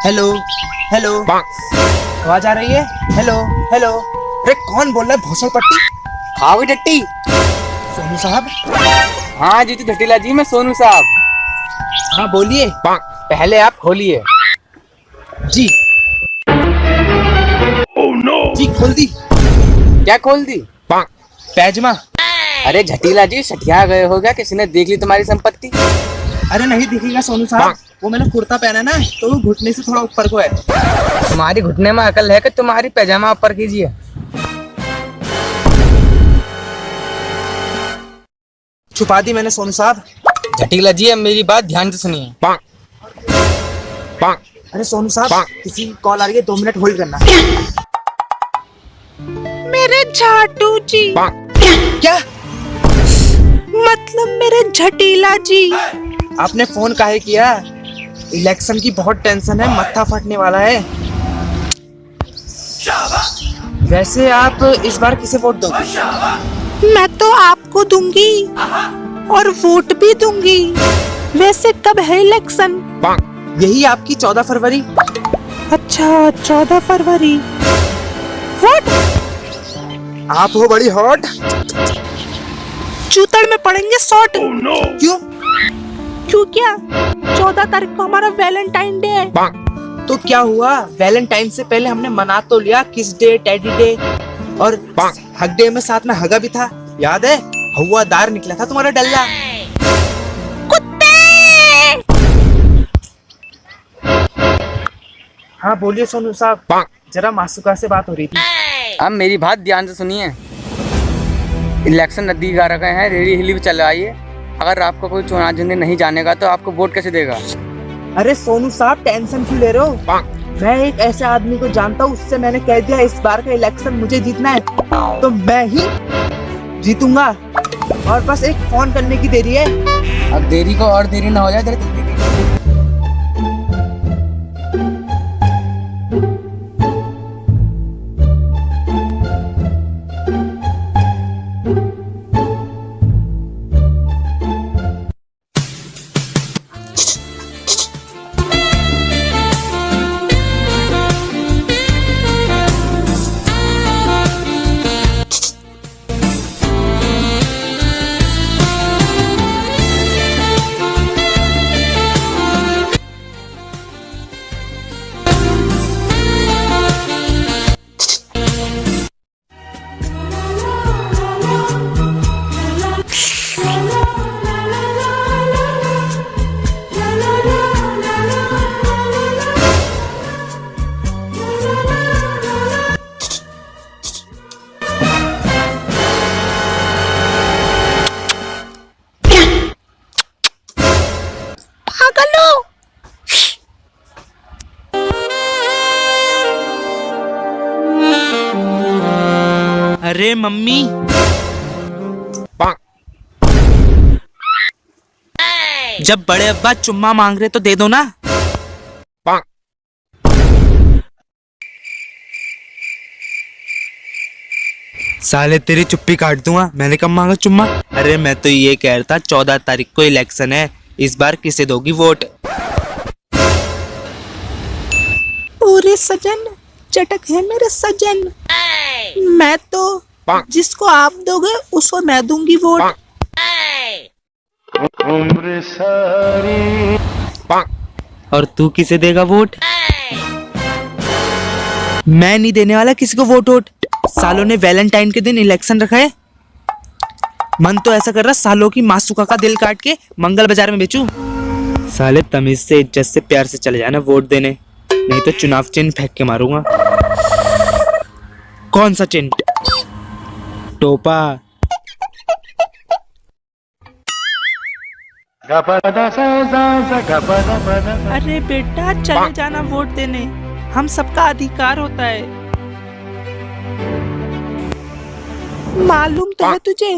Hello hello, आवाज आ रही है? Hello hello. अरे कौन बोल रहा है भोसड़ पट्टी? खाओगे टट्टी? सोनू साहब? हाँ जीतू झटीला जी, मैं सोनू साहब। हाँ बोलिए। पहले आप खोलिए। जी जी खोल दी। क्या खोल दी? पैजमा। अरे झटीला जी, सठिया गए हो क्या? किसी ने देख ली तुम्हारी संपत्ति? अरे नहीं दिखेगा सोनू साहब, वो मैंने कुर्ता पहना ना तो वो घुटने से थोड़ा ऊपर को है। तुम्हारी घुटने में अकल है कि तुम्हारी पैजामा ऊपर कीजिए। छुपा दी मैंने सोनू साहब। झटीला जी, अब मेरी बात ध्यान से सुनिए। अरे सोनू साहब किसी की कॉल आ रही है, 2 मिनट होल्ड करना। मेरे झाटू जी, क्या? मतलब मेरे झटीला जी। आपने फोन काहे किया? इलेक्शन की बहुत टेंशन है, मत्था फटने वाला है। वैसे आप इस बार किसे वोट दोगे? मैं तो आपको दूंगी और वोट भी दूंगी। वैसे कब है इलेक्शन? यही आपकी 14 फरवरी। अच्छा 14 फरवरी। वोट? आप हो बड़ी हॉट। चूतड़ में पड़ेंगे शॉट। क्यों? क्यों क्या? 14 तारीख को हमारा वैलेंटाइन डे है। तो क्या हुआ, वैलेंटाइन से पहले हमने मना तो लिया किस डे, टेडी डे और हग डे में साथ में हगा भी था, याद है? हवादार निकला था तुम्हारा डल्ला। कुत्ते! हाँ बोलिए सोनू साहब, जरा मासूका से बात हो रही थी। अब मेरी बात ध्यान से सुनिए। इलेक्शन नजदीक आ रखे हैं, रेडी हिली भी चलवाइए। अगर आपको कोई चुनाव जीतने नहीं जानेगा तो आपको वोट कैसे देगा? अरे सोनू साहब टेंशन क्यों ले रहे हो? मैं एक ऐसे आदमी को जानता हूँ, उससे मैंने कह दिया इस बार का इलेक्शन मुझे जीतना है तो मैं ही जीतूंगा। और बस एक फोन करने की देरी है। अब देरी को और देरी ना हो जाए तेरे। पागलो! अरे मम्मी, जब बड़े अब्बा चुम्मा मांग रहे तो दे दो ना। साले तेरी चुप्पी काट दूंगा, मैंने कब मांगा चुम्मा? अरे मैं तो ये कह रहा था 14 तारीख को इलेक्शन है, इस बार किसे दोगी वोट? पूरे सजन चटक है मेरे सजन। मैं तो जिसको आप दोगे उसको मैं दूंगी वोट। और तू किसे देगा वोट? मैं नहीं देने वाला किसी को वोट। सालों ने वैलेंटाइन के दिन इलेक्शन रखा है। मन तो ऐसा कर रहा सालों की मासूका का दिल काट के मंगल बाजार में बेचूं। साले तमीज से, इज्जत से, प्यार से चले जाना वोट देने, नहीं तो चुनाव चिन्ह फेंक के मारूंगा। कौन सा चिन्ह? टोपा। अरे बेटा चले जाना वोट देने, हम सबका अधिकार होता है। मालूम तो है तुझे।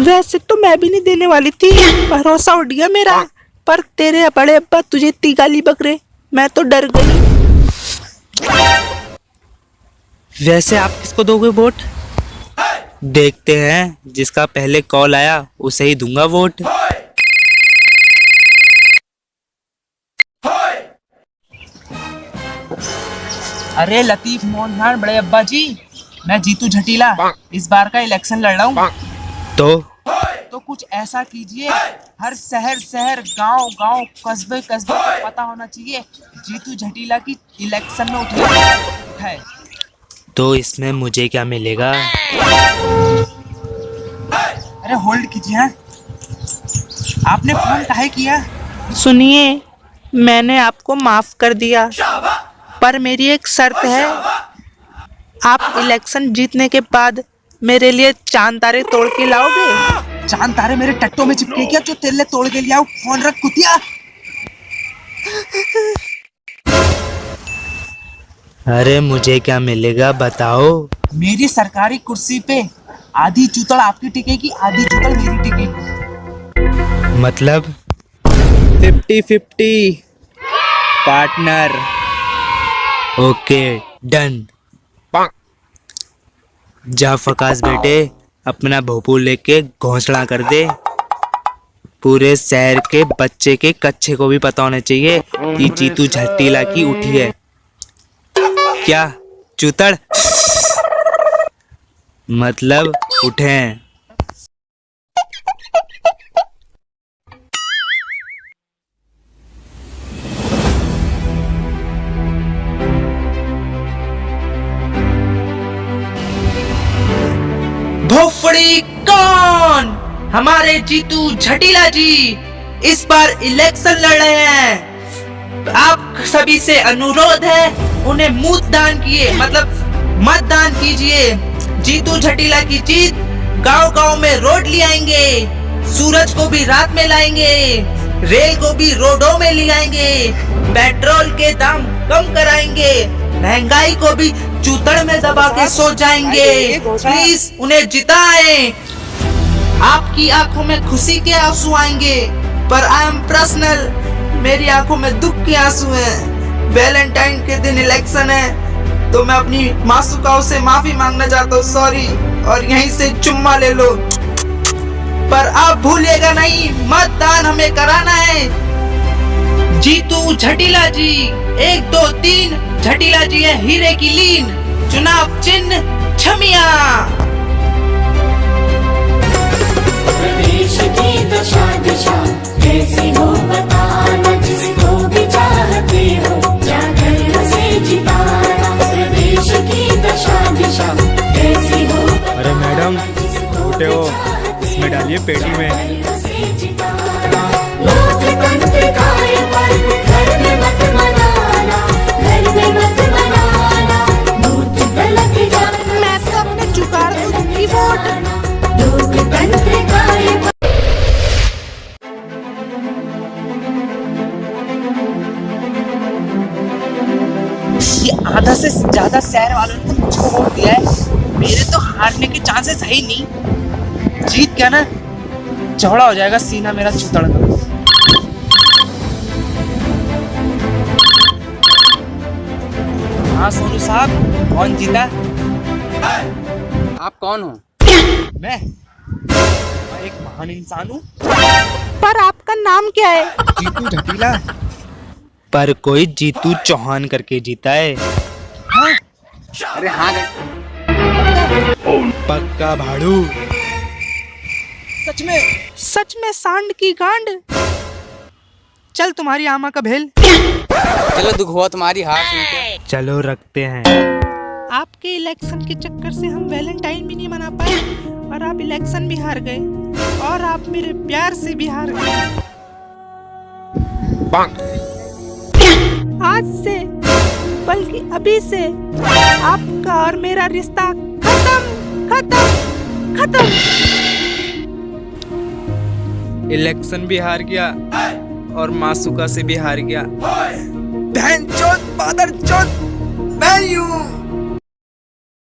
वैसे तो मैं भी नहीं देने वाली थी, भरोसा उठ गया मेरा, पर तेरे बड़े अब्बा तुझे इतनी गाली बकरे, मैं तो डर गई। वैसे आप किसको दोगे वोट? देखते हैं, जिसका पहले कॉल आया उसे ही दूंगा वोट। अरे लतीफ मोहन खान बड़े अब्बा जी, मैं जीतू झटीला इस बार का इलेक्शन लड़ रहा हूँ। तो कुछ ऐसा कीजिए, हर शहर गांव कस्बे को पता होना चाहिए जीतू झटीला की इलेक्शन में उठाए। तो इसमें मुझे क्या मिलेगा? अरे होल्ड कीजिए। हाँ? आपने फोन काहे किया? सुनिए, मैंने आपको माफ कर दिया, पर मेरी एक शर्त है। आप इलेक्शन जीतने के बाद मेरे लिए चांद तारे तोड़ के लाओगे? चांद तारे मेरे टट्टों में चिपके क्या जो तेरे लिए तोड़ के लिया? फोन रख कुतिया। अरे मुझे क्या मिलेगा बताओ? मेरी सरकारी कुर्सी पे आधी चूतड़ आपकी टिकेगी, आधी चूतड़ मेरी टिकेगी। मतलब 50-50 पार्टनर। Okay done. जा फकास बेटे, अपना भोपू लेके घोंसला कर दे। पूरे शहर के बच्चे के कच्चे को भी पता होना चाहिए कि जीतू झटीला की उठी है। क्या चूतड़? मतलब उठे हैं। भोफड़ी कौन? हमारे जीतू झटीला जी इस बार इलेक्शन लड़ रहे हैं। आप सभी से अनुरोध है, उन्हें मतदान कीजिए। जीतू झटीला की जीत। गांव में रोड ले आएंगे, सूरज को भी रात में लाएंगे, रेल को भी रोडों में ले आएंगे, पेट्रोल के दाम कम कराएंगे, महंगाई को भी चूतड़ में दबा के सो जाएंगे। प्लीज उन्हें जिताएं। आपकी आंखों में खुशी के आंसू आएंगे, पर आई एम पर्सनल, मेरी आंखों में दुख के आंसू हैं। वैलेंटाइन के दिन इलेक्शन है, तो मैं अपनी मासूकाओं से माफी मांगना चाहता हूँ, सॉरी, और यहीं से चुम्मा ले लो। पर आप भूलिएगा नहीं, मतदान हमें कराना है। जीतू झटीला जी 1 2 3, झटीला जी है हीरे की लीन। चुनाव चिन्ह छमिया। प्रदेश की दशा दिशा कैसी हो बताना, जिसको भी चाहते हो जाकर उसे जिताना। प्रदेश की दशा दिशा कैसी हो। अरे मैडम, छोटे हो, इसमें डालिए पेटी में। लोकतंत्र का ये पर्व घर में मत मनाना, घर में मत मनाना। बूथ गलत जाना, मैं तो अपने जुगाड़ को दूंगी वोट। लोकतंत्र का ये आधा से ज्यादा शहर वालों ने तो मुझको वोट दिया है। मेरे तो हारने के चांसेस है ही नहीं। जीत गया ना, चौड़ा हो जाएगा सीना मेरा चूतड़ का। हाँ सोनू साहब, कौन जीता? आप कौन हो? मैं एक महान इंसान हूँ। पर आपका नाम क्या है? जीतू झटीला। पर कोई जीतू चौहान करके जीता है। अरे हाँ, पक्का भाड़ू। सच में सांड की गांड। चल तुम्हारी आमा का भेल। चलो दुख हुआ तुम्हारी हार सुन के। चलो रखते हैं। आपके इलेक्शन के चक्कर से हम वैलेंटाइन भी नहीं मना पाए, और आप इलेक्शन भी हार गए, और आप मेरे प्यार से भी हार गए। आज से, बल्कि अभी से, आपका और मेरा रिश्ता खत्म। इलेक्शन भी हार गया और मासूका से भी हार गया। बहन चोद, फादर चोद, मैं हूँ।